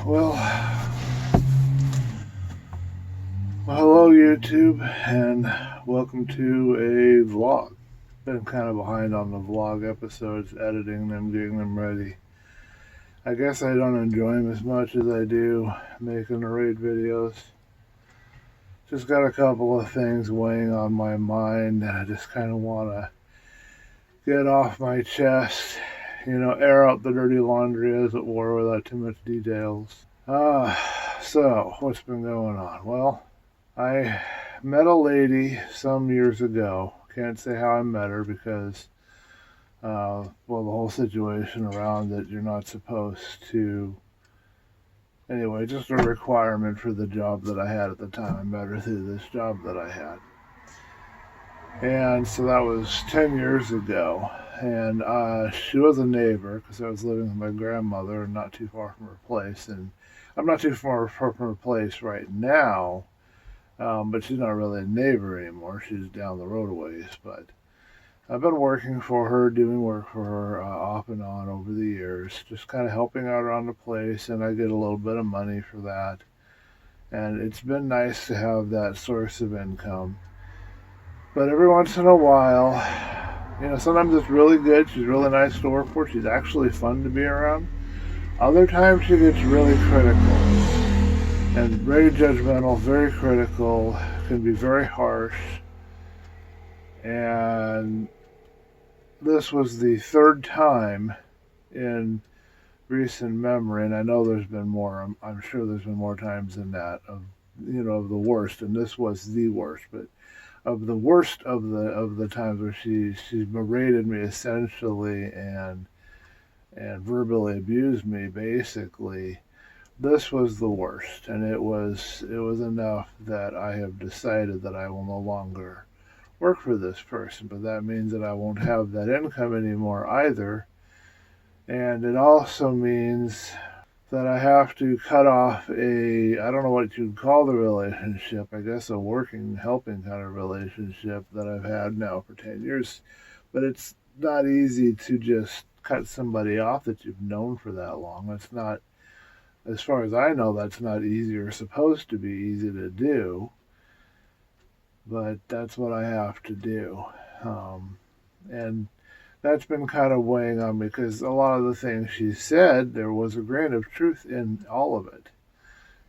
Well, hello YouTube, and welcome to a vlog. Been kind of behind on the vlog episodes, editing them, getting them ready. I guess I don't enjoy them as much as I do making the raid videos. Just got a couple of things weighing on my mind that I just kind of want to get off my chest. Air out the dirty laundry, as it were, without too much details. So, what's been going on? Well, I met a lady some years ago. Can't say how I met her because, the whole situation around it, you're not supposed to. Anyway, just a requirement for the job that I had at the time. I met her through this job that I had. And so that was 10 years ago. And she was a neighbor because I was living with my grandmother not too far from her place. And I'm not too far from her place right now. But she's not really a neighbor anymore. She's down the road a ways. But I've been working for her, doing work for her off and on over the years, just kind of helping out around the place, and I get a little bit of money for that. And it's been nice to have that source of income. But every once in a while, sometimes it's really good. She's really nice to work for. She's actually fun to be around. Other times she gets really critical and very judgmental, very critical, can be very harsh. And this was the third time in recent memory, and I know there's been more. I'm sure there's been more times than that of the worst, and this was the worst. But of the worst of the times where she berated me essentially and verbally abused me basically. This was the worst, and it was enough that I have decided that I will no longer work for this person, but that means that I won't have that income anymore either. And it also means that I have to cut off I don't know what you'd call the relationship, I guess a working, helping kind of relationship that I've had now for 10 years. But it's not easy to just cut somebody off that you've known for that long. It's not, as far as I know, that's not easy or supposed to be easy to do. But that's what I have to do. And that's been kind of weighing on me because a lot of the things she said, there was a grain of truth in all of it.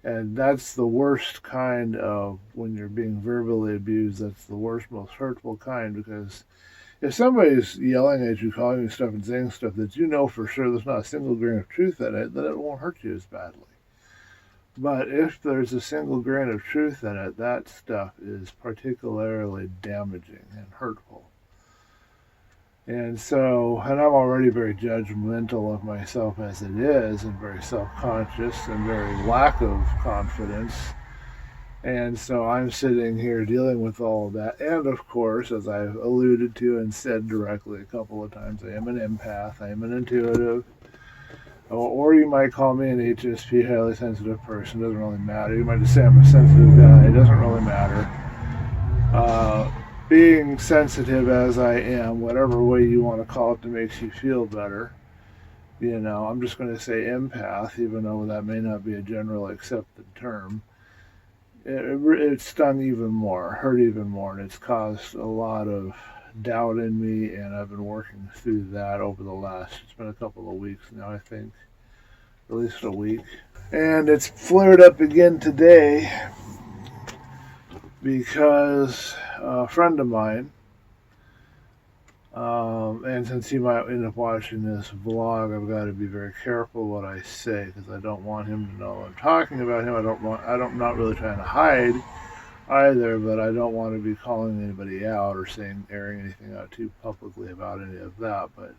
And that's the worst kind of, when you're being verbally abused, that's the worst, most hurtful kind, because if somebody's yelling at you, calling you stuff and saying stuff that you know for sure there's not a single grain of truth in it, then it won't hurt you as badly. But if there's a single grain of truth in it, that stuff is particularly damaging and hurtful. And I'm already very judgmental of myself as it is, and very self-conscious, and very lack of confidence. And so I'm sitting here dealing with all of that. And of course, as I've alluded to and said directly a couple of times, I am an empath, I am an intuitive, or you might call me an HSP, highly sensitive person. Doesn't really matter. You might just say I'm a sensitive guy. It doesn't really matter. Being sensitive as I am, whatever way you want to call it that makes you feel better, I'm just going to say empath, even though that may not be a generally accepted term. It stung even more, hurt even more, and it's caused a lot of doubt in me, and I've been working through that over it's been a couple of weeks now, I think, at least a week. And it's flared up again today because a friend of mine, and since he might end up watching this vlog, I've got to be very careful what I say because I don't want him to know I'm talking about him. I'm not really trying to hide either, but I don't want to be calling anybody out or airing anything out too publicly about any of that. But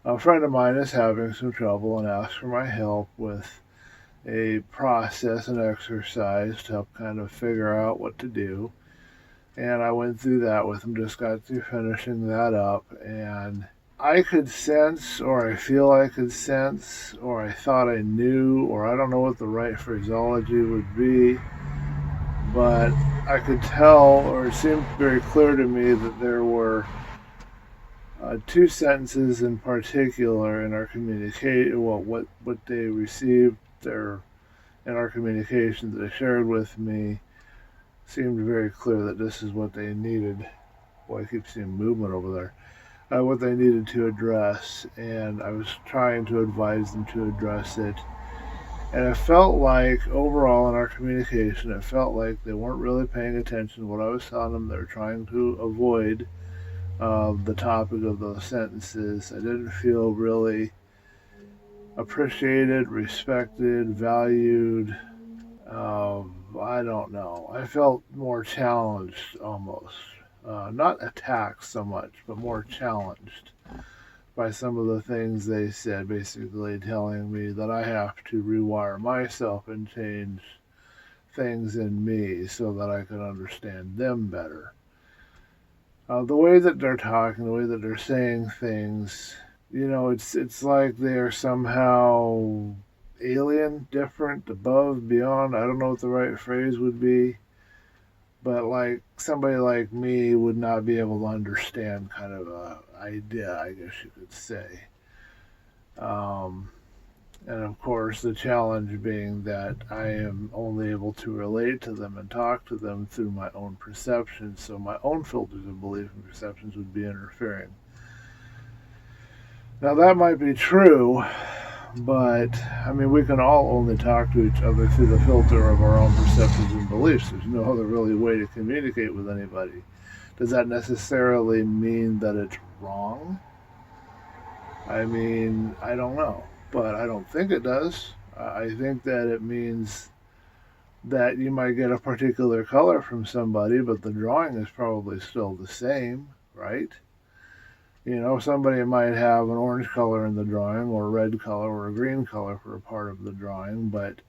a friend of mine is having some trouble and asked for my help with a process and exercise to help kind of figure out what to do. And I went through that with him, just got through finishing that up, and I could sense, or I feel I could sense, or I thought I knew, or I don't know what the right phraseology would be, but I could tell, or it seemed very clear to me that there were two sentences in particular in our communication, what they received in our communication that they shared with me, seemed very clear that this is what they needed. Boy, I keep seeing movement over there. What they needed to address, and I was trying to advise them to address it. And it felt like, overall, in our communication, it felt like they weren't really paying attention to what I was telling them. They were trying to avoid the topic of those sentences. I didn't feel really appreciated, respected, valued. I don't know. I felt more challenged almost. Not attacked so much, but more challenged by some of the things they said, basically telling me that I have to rewire myself and change things in me so that I can understand them better. The way that they're talking, the way that they're saying things, it's like they're somehow alien, different, above, beyond. I don't know what the right phrase would be, but like somebody like me would not be able to understand kind of a idea, I guess you could say. Um, and of course, the challenge being that I am only able to relate to them and talk to them through my own perceptions, so my own filters of belief and perceptions would be interfering. Now, that might be true, but I mean, we can all only talk to each other through the filter of our own perceptions and beliefs. There's no other really way to communicate with anybody. Does that necessarily mean that it's wrong? I mean, I don't know, but I don't think it does. I think that it means that you might get a particular color from somebody, but the drawing is probably still the same, right? Somebody might have an orange color in the drawing, or a red color, or a green color for a part of the drawing, but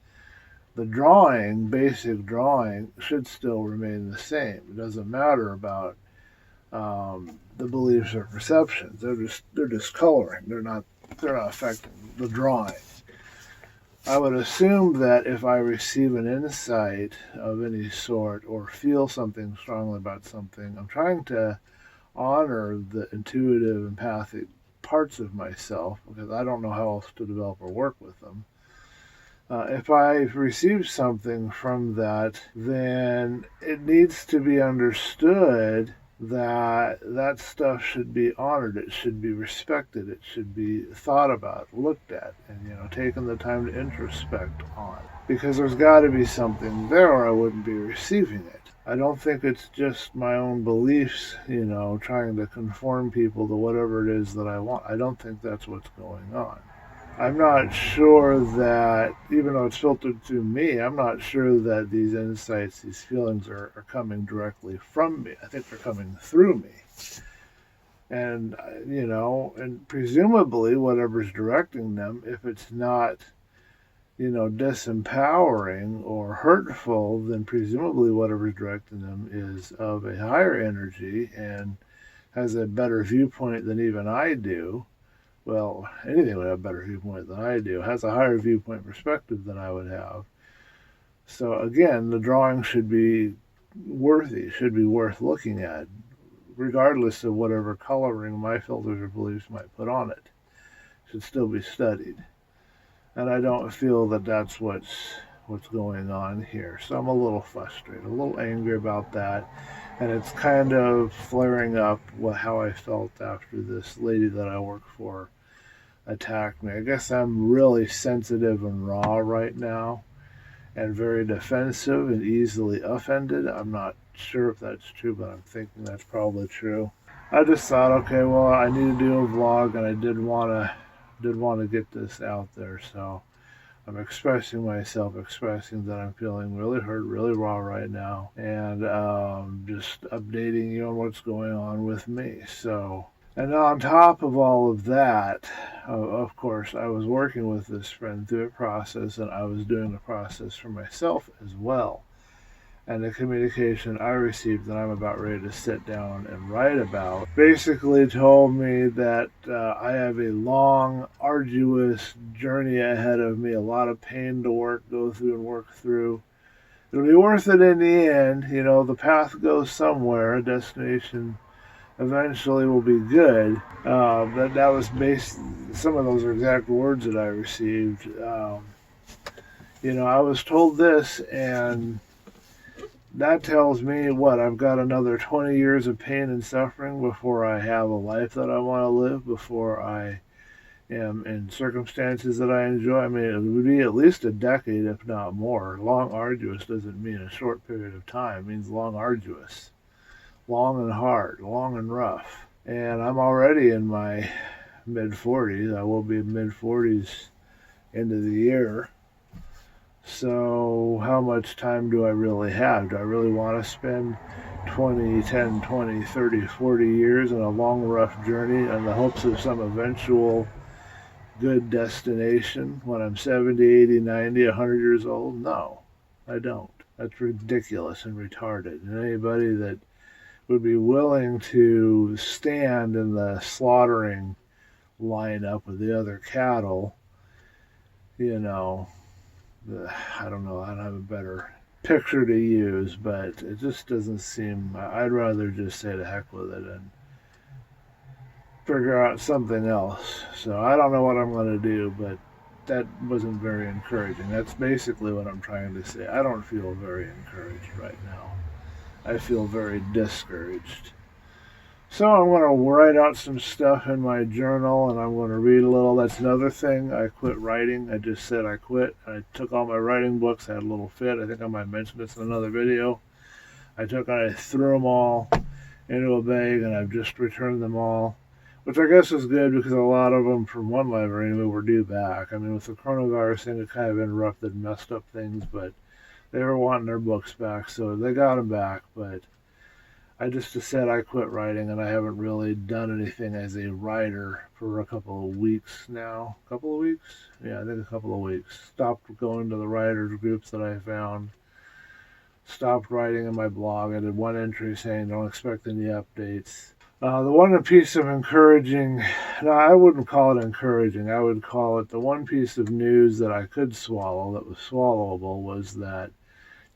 the drawing, basic drawing, should still remain the same. It doesn't matter about the beliefs or perceptions. They're just coloring. They're not affecting the drawing. I would assume that if I receive an insight of any sort or feel something strongly about something, I'm trying to honor the intuitive, empathic parts of myself because I don't know how else to develop or work with them. If I've received something from that, then it needs to be understood that stuff should be honored, it should be respected, it should be thought about, looked at, and taken the time to introspect on. Because there's got to be something there or I wouldn't be receiving it. I don't think it's just my own beliefs, trying to conform people to whatever it is that I want. I don't think that's what's going on. I'm not sure that, even though it's filtered through me, I'm not sure that these insights, these feelings are coming directly from me. I think they're coming through me. And, and presumably whatever's directing them, if it's not, disempowering or hurtful, then presumably whatever's directing them is of a higher energy and has a better viewpoint than even I do. Well, anything would have a better viewpoint than I do, has a higher viewpoint perspective than I would have. So again, the drawing should be worthy, should be worth looking at, regardless of whatever coloring my filters or beliefs might put on it. It should still be studied. And I don't feel that that's what's going on here. So I'm a little frustrated, a little angry about that. And it's kind of flaring up how I felt after this lady that I work for attacked me. I guess I'm really sensitive and raw right now and very defensive and easily offended. I'm not sure if that's true, but I'm thinking that's probably true. I just thought, okay, well, I need to do a vlog, and I did want to get this out there, so I'm expressing myself, expressing that I'm feeling really hurt, really raw right now, and just updating you on what's going on with me. So, and on top of all of that, of course, I was working with this friend through a process, and I was doing a process for myself as well. And the communication I received that I'm about ready to sit down and write about basically told me that I have a long, arduous journey ahead of me, a lot of pain to go through and work through. It'll be worth it in the end. The path goes somewhere, a destination eventually will be good. But that was some of those are exact words that I received. I was told this, and that tells me what? I've got another 20 years of pain and suffering before I have a life that I want to live, before I am in circumstances that I enjoy. I mean, it would be at least a decade, if not more. Long arduous doesn't mean a short period of time. It means long arduous, long and hard, long and rough. And I'm already in my mid 40s. I will be mid 40s end of the year. So how much time do I really have? Do I really want to spend 20, 10, 20, 30, 40 years in a long, rough journey in the hopes of some eventual good destination when I'm 70, 80, 90, 100 years old? No, I don't. That's ridiculous and retarded. And anybody that would be willing to stand in the slaughtering lineup with the other cattle, you know, I don't know, I don't have a better picture to use, but it just doesn't seem, I'd rather just say to heck with it and figure out something else. So I don't know what I'm going to do, but that wasn't very encouraging. That's basically what I'm trying to say. I don't feel very encouraged right now. I feel very discouraged. So I'm going to write out some stuff in my journal, and I'm going to read a little. That's another thing. I quit writing. I just said I quit. I took all my writing books. I had a little fit. I think I might mention this in another video. I threw them all into a bag, and I've just returned them all, which I guess is good because a lot of them, from one library anyway, were due back. I mean, with the coronavirus thing, it kind of interrupted and messed up things, but they were wanting their books back, so they got them back. But I just said I quit writing, and I haven't really done anything as a writer for a couple of weeks now. A couple of weeks? Yeah, I think a couple of weeks. Stopped going to the writers groups that I found. Stopped writing in my blog. I did one entry saying don't expect any updates. The one piece of encouraging, no, I wouldn't call it encouraging. I would call it the one piece of news that I could swallow, that was swallowable, was that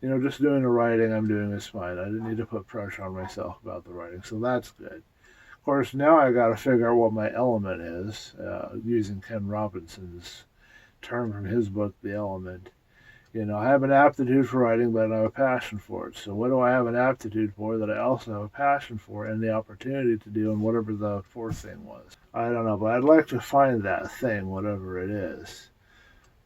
just doing the writing I'm doing is fine. I didn't need to put pressure on myself about the writing, so that's good. Of course, now I got to figure out what my element is, using Ken Robinson's term from his book, The Element. I have an aptitude for writing, but I have a passion for it. So what do I have an aptitude for that I also have a passion for and the opportunity to do, and whatever the fourth thing was? I don't know, but I'd like to find that thing, whatever it is.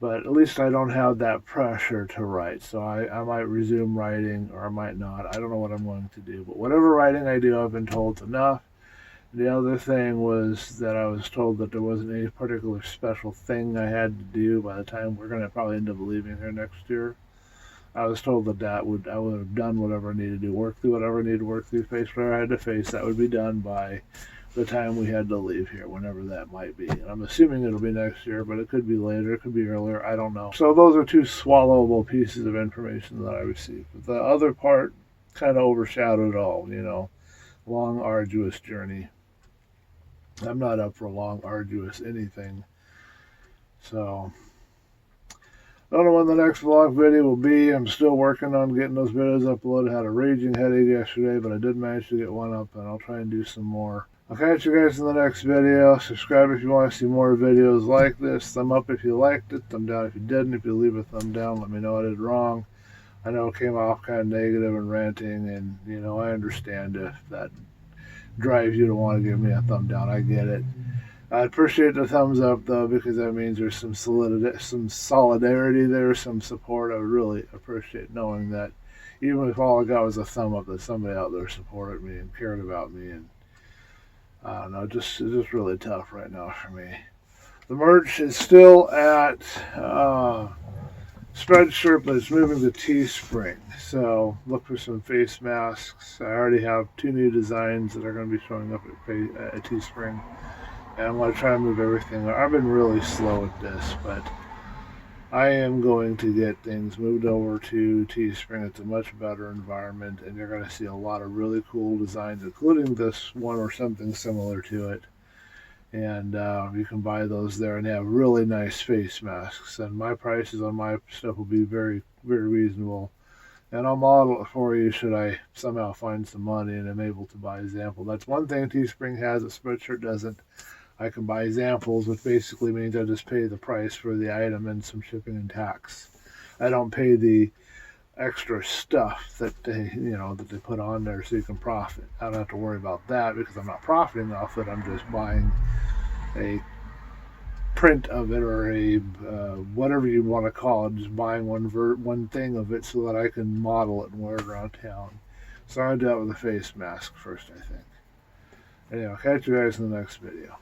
But at least I don't have that pressure to write. So I might resume writing, or I might not. I don't know what I'm going to do. But whatever writing I do, I've been told enough. The other thing was that I was told that there wasn't any particular special thing I had to do by the time we're going to probably end up leaving here next year. I was told that I would have done whatever I needed to do, work through whatever I needed to work through, face whatever I had to face. That would be done by the time we had to leave here, whenever that might be. And I'm assuming it'll be next year, but it could be later, it could be earlier, I don't know. So those are two swallowable pieces of information that I received. But the other part kind of overshadowed it all, long, arduous journey. I'm not up for a long, arduous anything. So I don't know when the next vlog video will be. I'm still working on getting those videos uploaded. I had a raging headache yesterday, but I did manage to get one up, and I'll try and do some more. I'll catch you guys in the next video. Subscribe if you want to see more videos like this. Thumb up if you liked it. Thumb down if you didn't. If you leave a thumb down, let me know I did wrong. I know it came off kind of negative and ranting, and I understand if that drives you to want to give me a thumb down. I get it. I appreciate the thumbs up, though, because that means there's some solidarity there, some support. I would really appreciate knowing that even if all I got was a thumb up, that somebody out there supported me and cared about me. And I don't know, it's just really tough right now for me. The merch is still at Spreadshirt, but it's moving to Teespring. So look for some face masks. I already have 2 new designs that are going to be showing up at Teespring. And I'm going to try and move everything. I've been really slow at this, but I am going to get things moved over to Teespring. It's a much better environment, and you're going to see a lot of really cool designs, including this one or something similar to it. And you can buy those there, and they have really nice face masks. And my prices on my stuff will be very, very reasonable. And I'll model it for you should I somehow find some money and I'm able to buy a sample. That's one thing Teespring has that Spreadshirt doesn't. I can buy samples, which basically means I just pay the price for the item and some shipping and tax. I don't pay the extra stuff that they put on there so you can profit. I don't have to worry about that because I'm not profiting off it. I'm just buying a print of it or a whatever you want to call it. Just buying one thing of it so that I can model it and wear it around town. So I'm gonna do that with a face mask first, I think. Anyway, I'll catch you guys in the next video.